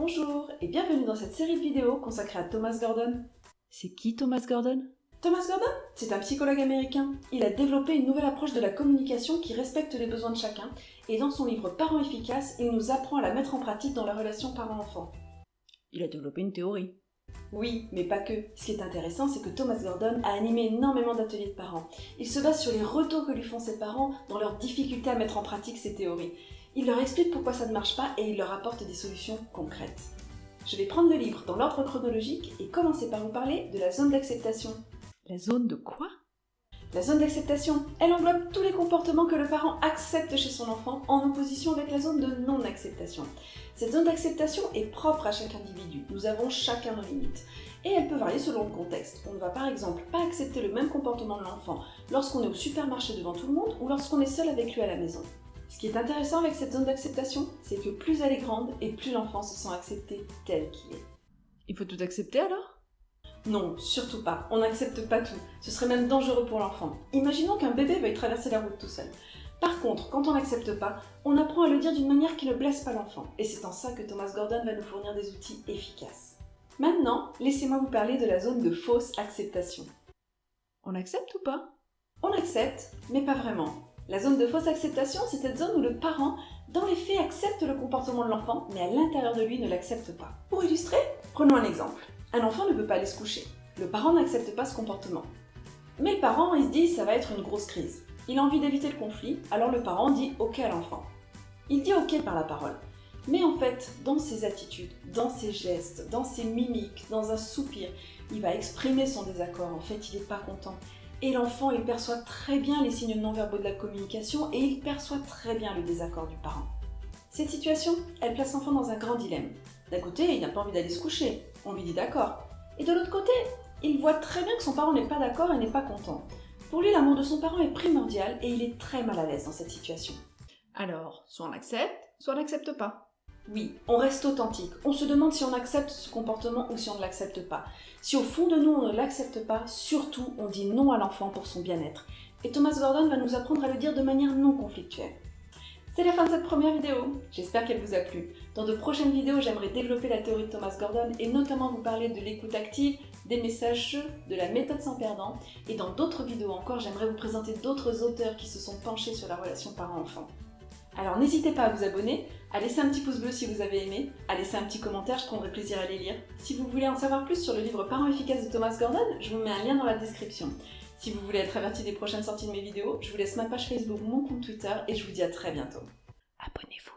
Bonjour et bienvenue dans cette série de vidéos consacrée à Thomas Gordon. C'est qui Thomas Gordon? Thomas Gordon, c'est un psychologue américain. Il a développé une nouvelle approche de la communication qui respecte les besoins de chacun et dans son livre Parents efficaces, il nous apprend à la mettre en pratique dans la relation parent-enfant. Il a développé une théorie. Oui, mais pas que. Ce qui est intéressant, c'est que Thomas Gordon a animé énormément d'ateliers de parents. Il se base sur les retours que lui font ses parents dans leur difficulté à mettre en pratique ces théories. Il leur explique pourquoi ça ne marche pas et il leur apporte des solutions concrètes. Je vais prendre le livre dans l'ordre chronologique et commencer par vous parler de la zone d'acceptation. La zone de quoi? La zone d'acceptation, elle englobe tous les comportements que le parent accepte chez son enfant en opposition avec la zone de non-acceptation. Cette zone d'acceptation est propre à chaque individu, nous avons chacun nos limites. Et elle peut varier selon le contexte. On ne va par exemple pas accepter le même comportement de l'enfant lorsqu'on est au supermarché devant tout le monde ou lorsqu'on est seul avec lui à la maison. Ce qui est intéressant avec cette zone d'acceptation, c'est que plus elle est grande et plus l'enfant se sent accepté tel qu'il est. Il faut tout accepter alors? Non, surtout pas. On n'accepte pas tout. Ce serait même dangereux pour l'enfant. Imaginons qu'un bébé veuille traverser la route tout seul. Par contre, quand on n'accepte pas, on apprend à le dire d'une manière qui ne blesse pas l'enfant. Et c'est en ça que Thomas Gordon va nous fournir des outils efficaces. Maintenant, laissez-moi vous parler de la zone de fausse acceptation. On accepte ou pas? On accepte, mais pas vraiment. La zone de fausse acceptation, c'est cette zone où le parent, dans les faits, accepte le comportement de l'enfant, mais à l'intérieur de lui ne l'accepte pas. Pour illustrer, prenons un exemple. Un enfant ne veut pas aller se coucher. Le parent n'accepte pas ce comportement. Mais le parent, il se dit, ça va être une grosse crise. Il a envie d'éviter le conflit, alors le parent dit OK à l'enfant. Il dit OK par la parole. Mais en fait, dans ses attitudes, dans ses gestes, dans ses mimiques, dans un soupir, il va exprimer son désaccord. En fait, il n'est pas content. Et l'enfant, il perçoit très bien les signes non-verbaux de la communication et il perçoit très bien le désaccord du parent. Cette situation, elle place l'enfant dans un grand dilemme. D'un côté, il n'a pas envie d'aller se coucher, on lui dit d'accord. Et de l'autre côté, il voit très bien que son parent n'est pas d'accord et n'est pas content. Pour lui, l'amour de son parent est primordial et il est très mal à l'aise dans cette situation. Alors, soit on accepte, soit on n'accepte pas. Oui, on reste authentique. On se demande si on accepte ce comportement ou si on ne l'accepte pas. Si au fond de nous on ne l'accepte pas, surtout on dit non à l'enfant pour son bien-être. Et Thomas Gordon va nous apprendre à le dire de manière non conflictuelle. C'est la fin de cette première vidéo. J'espère qu'elle vous a plu. Dans de prochaines vidéos, j'aimerais développer la théorie de Thomas Gordon et notamment vous parler de l'écoute active, des messages jeux, de la méthode sans perdant. Et dans d'autres vidéos encore, j'aimerais vous présenter d'autres auteurs qui se sont penchés sur la relation parent-enfant. Alors n'hésitez pas à vous abonner, à laisser un petit pouce bleu si vous avez aimé, à laisser un petit commentaire, je prendrai plaisir à les lire. Si vous voulez en savoir plus sur le livre Parents efficaces de Thomas Gordon, je vous mets un lien dans la description. Si vous voulez être averti des prochaines sorties de mes vidéos, je vous laisse ma page Facebook, mon compte Twitter et je vous dis à très bientôt. Abonnez-vous.